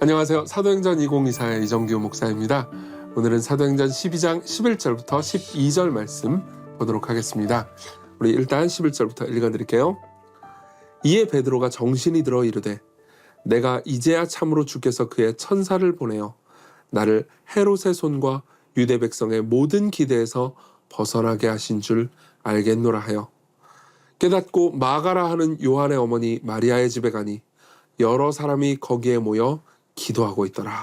안녕하세요. 사도행전 2024의 이정규 목사입니다. 오늘은 사도행전 12장 11절부터 12절 말씀 보도록 하겠습니다. 우리 일단 11절부터 읽어드릴게요. 이에 베드로가 정신이 들어 이르되 내가 이제야 참으로 주께서 그의 천사를 보내어 나를 헤롯의 손과 유대 백성의 모든 기대에서 벗어나게 하신 줄 알겠노라 하여 깨닫고 마가라 하는 요한의 어머니 마리아의 집에 가니 여러 사람이 거기에 모여 기도하고 있더라.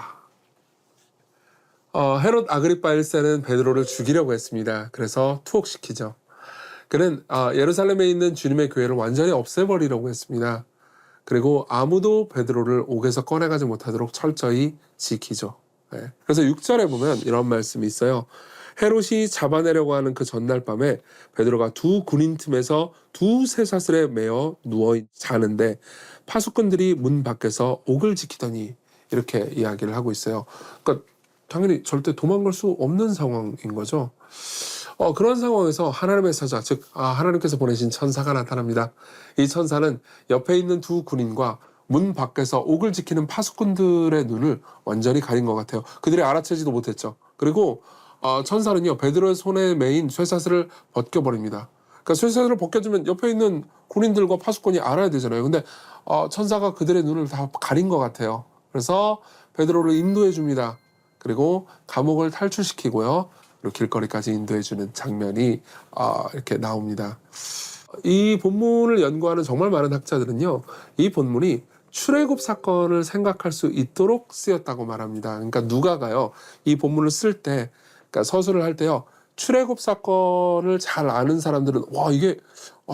헤롯 아그리파 1세는 베드로를 죽이려고 했습니다. 그래서 투옥시키죠. 그는 예루살렘에 있는 주님의 교회를 완전히 없애버리려고 했습니다. 그리고 아무도 베드로를 옥에서 꺼내가지 못하도록 철저히 지키죠. 네. 그래서 6절에 보면 이런 말씀이 있어요. 헤롯이 잡아내려고 하는 그 전날 밤에 베드로가 두 군인 틈에서 두 쇠사슬에 매어 누워 자는데 파수꾼들이 문 밖에서 옥을 지키더니 이렇게 이야기를 하고 있어요. 그러니까 당연히 절대 도망갈 수 없는 상황인 거죠. 그런 상황에서 하나님의 사자, 즉 하나님께서 보내신 천사가 나타납니다. 이 천사는 옆에 있는 두 군인과 문 밖에서 옥을 지키는 파수꾼들의 눈을 완전히 가린 것 같아요. 그들이 알아채지도 못했죠. 그리고 천사는요, 베드로의 손에 매인 쇠사슬을 벗겨버립니다. 그러니까 쇠사슬을 벗겨주면 옆에 있는 군인들과 파수꾼이 알아야 되잖아요. 근데 천사가 그들의 눈을 다 가린 것 같아요. 그래서 베드로를 인도해 줍니다. 그리고 감옥을 탈출시키고요. 그리고 길거리까지 인도해 주는 장면이 이렇게 나옵니다. 이 본문을 연구하는 정말 많은 학자들은요, 이 본문이 출애굽 사건을 생각할 수 있도록 쓰였다고 말합니다. 그러니까 누가가요, 이 본문을 쓸 때, 그러니까 서술을 할 때요, 출애굽 사건을 잘 아는 사람들은 와, 이게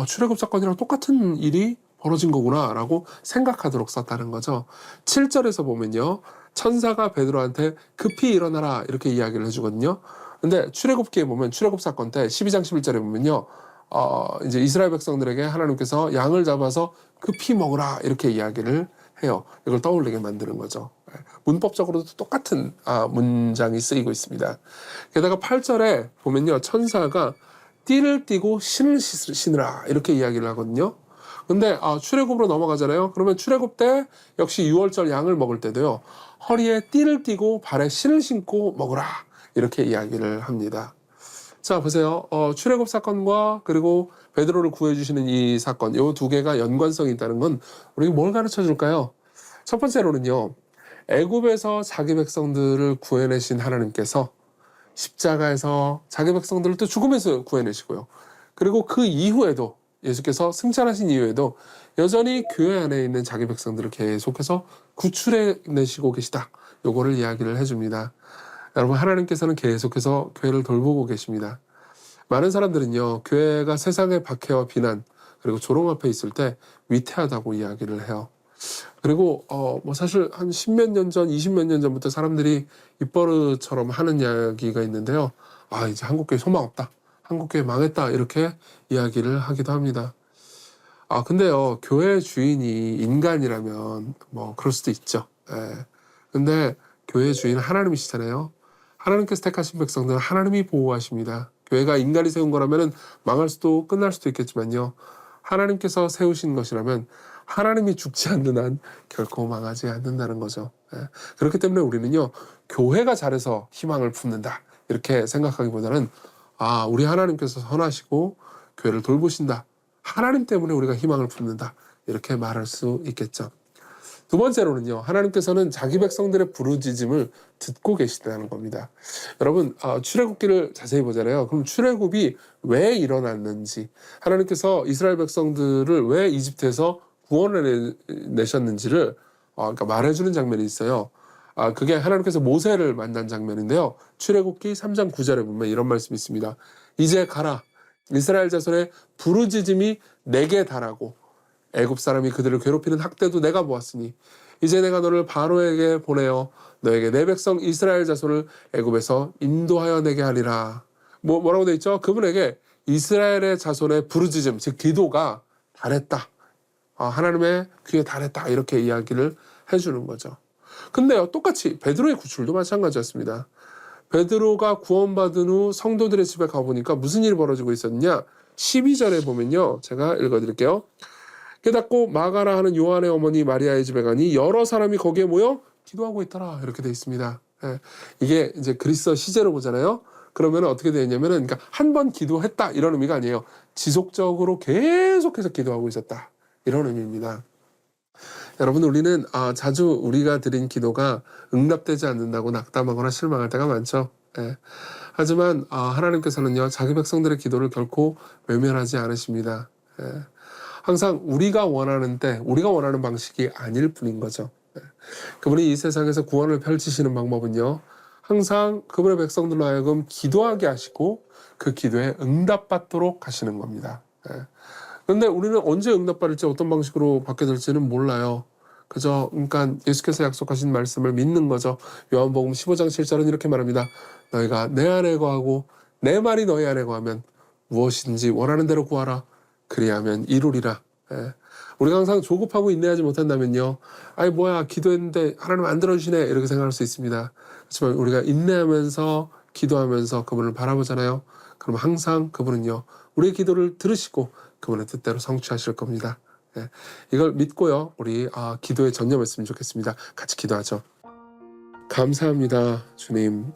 출애굽 사건이랑 똑같은 일이 벌어진 거구나 라고 생각하도록 썼다는 거죠. 7절에서 보면요, 천사가 베드로한테 급히 일어나라 이렇게 이야기를 해주거든요. 근데 출애굽기에 보면 출애굽 사건 때 12장 11절에 보면요, 이제 이스라엘 백성들에게 하나님께서 양을 잡아서 급히 먹으라 이렇게 이야기를 해요. 이걸 떠올리게 만드는 거죠. 문법적으로도 똑같은 문장이 쓰이고 있습니다. 게다가 8절에 보면요, 천사가 띠를 띠고 신을 신으라 이렇게 이야기를 하거든요. 근데 출애굽으로 넘어가잖아요. 그러면 출애굽 때 역시 6월절 양을 먹을 때도요, 허리에 띠를 띠고 발에 신을 신고 먹으라 이렇게 이야기를 합니다. 자, 보세요. 출애굽 사건과 그리고 베드로를 구해주시는 이 사건, 이 두 개가 연관성이 있다는 건 우리에게 뭘 가르쳐 줄까요? 첫 번째로는요, 애굽에서 자기 백성들을 구해내신 하나님께서 십자가에서 자기 백성들을 또 죽음에서 구해내시고요. 그리고 그 이후에도 예수께서 승천하신 이후에도 여전히 교회 안에 있는 자기 백성들을 계속해서 구출해내시고 계시다. 요거를 이야기를 해줍니다. 여러분, 하나님께서는 계속해서 교회를 돌보고 계십니다. 많은 사람들은요, 교회가 세상의 박해와 비난 그리고 조롱 앞에 있을 때 위태하다고 이야기를 해요. 그리고 사실 한 10몇 년 전, 20몇 년 전부터 사람들이 입버릇처럼 하는 이야기가 있는데요. 이제 한국교회 소망 없다, 한국교회 망했다 이렇게 이야기를 하기도 합니다. 근데요, 교회 주인이 인간이라면 그럴 수도 있죠. 근데 교회 주인은 하나님이시잖아요. 하나님께서 택하신 백성들은 하나님이 보호하십니다. 교회가 인간이 세운 거라면 망할 수도 끝날 수도 있겠지만요, 하나님께서 세우신 것이라면 하나님이 죽지 않는 한 결코 망하지 않는다는 거죠. 그렇기 때문에 우리는요, 교회가 잘해서 희망을 품는다 이렇게 생각하기보다는 우리 하나님께서 선하시고 교회를 돌보신다, 하나님 때문에 우리가 희망을 품는다 이렇게 말할 수 있겠죠. 두 번째로는요, 하나님께서는 자기 백성들의 부르짖음을 듣고 계시다는 겁니다. 여러분, 출애굽기를 자세히 보잖아요. 그럼 출애굽이 왜 일어났는지, 하나님께서 이스라엘 백성들을 왜 이집트에서 구원해내셨는지를 그러니까 말해주는 장면이 있어요. 그게 하나님께서 모세를 만난 장면인데요. 출애굽기 3장 9절에 보면 이런 말씀이 있습니다. 이제 가라, 이스라엘 자손의 부르짖음이 내게 달하고 애굽 사람이 그들을 괴롭히는 학대도 내가 보았으니 이제 내가 너를 바로에게 보내어 너에게 내 백성 이스라엘 자손을 애굽에서 인도하여 내게 하리라. 뭐라고 돼 있죠? 그분에게 이스라엘의 자손의 부르짖음, 즉 기도가 달했다. 하나님의 귀에 달했다 이렇게 이야기를 해주는 거죠. 근데요, 똑같이 베드로의 구출도 마찬가지였습니다. 베드로가 구원받은 후 성도들의 집에 가보니까 무슨 일이 벌어지고 있었느냐? 12절에 보면요, 제가 읽어드릴게요. 깨닫고 마가라 하는 요한의 어머니 마리아의 집에 가니 여러 사람이 거기에 모여 기도하고 있더라 이렇게 돼 있습니다. 예. 이게 이제 그리스어 시제로 보잖아요. 그러면 어떻게 되냐면은 그러니까 한 번 기도했다 이런 의미가 아니에요. 지속적으로 계속해서 기도하고 있었다 이런 의미입니다. 여러분 우리는 자주 우리가 드린 기도가 응답되지 않는다고 낙담하거나 실망할 때가 많죠. 예. 하지만 하나님께서는요 자기 백성들의 기도를 결코 외면하지 않으십니다. 예. 항상 우리가 원하는 때 우리가 원하는 방식이 아닐 뿐인 거죠. 예. 그분이 이 세상에서 구원을 펼치시는 방법은요 항상 그분의 백성들로 하여금 기도하게 하시고 그 기도에 응답받도록 하시는 겁니다. 예. 그런데 우리는 언제 응답받을지 어떤 방식으로 받게 될지는 몰라요. 그저 그러니까 예수께서 약속하신 말씀을 믿는 거죠. 요한복음 15장 7절은 이렇게 말합니다. 너희가 내 안에 거하고 내 말이 너희 안에 거하면 무엇인지 원하는 대로 구하라. 그리하면 이루리라. 예. 우리가 항상 조급하고 인내하지 못한다면요. 아이 뭐야 기도했는데 하나님 안 들어주시네 이렇게 생각할 수 있습니다. 그렇지만 우리가 인내하면서 기도하면서 그분을 바라보잖아요. 그럼 항상 그분은요. 우리의 기도를 들으시고 그분의 뜻대로 성취하실 겁니다. 예. 이걸 믿고요. 우리 기도에 전념했으면 좋겠습니다. 같이 기도하죠. 감사합니다. 주님.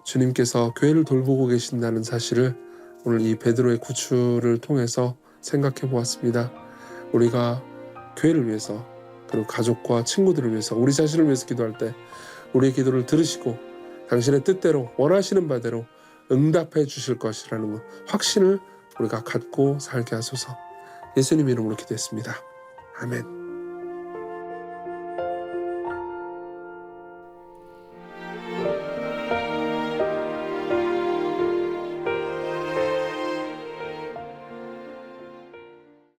주님께서 교회를 돌보고 계신다는 사실을 오늘 이 베드로의 구출을 통해서 생각해 보았습니다. 우리가 교회를 위해서 그리고 가족과 친구들을 위해서 우리 자신을 위해서 기도할 때 우리의 기도를 들으시고 당신의 뜻대로 원하시는 바대로 응답해 주실 것이라는 확신을 우리가 갖고 살게 하소서. 예수님 이름으로 기도했습니다. 아멘.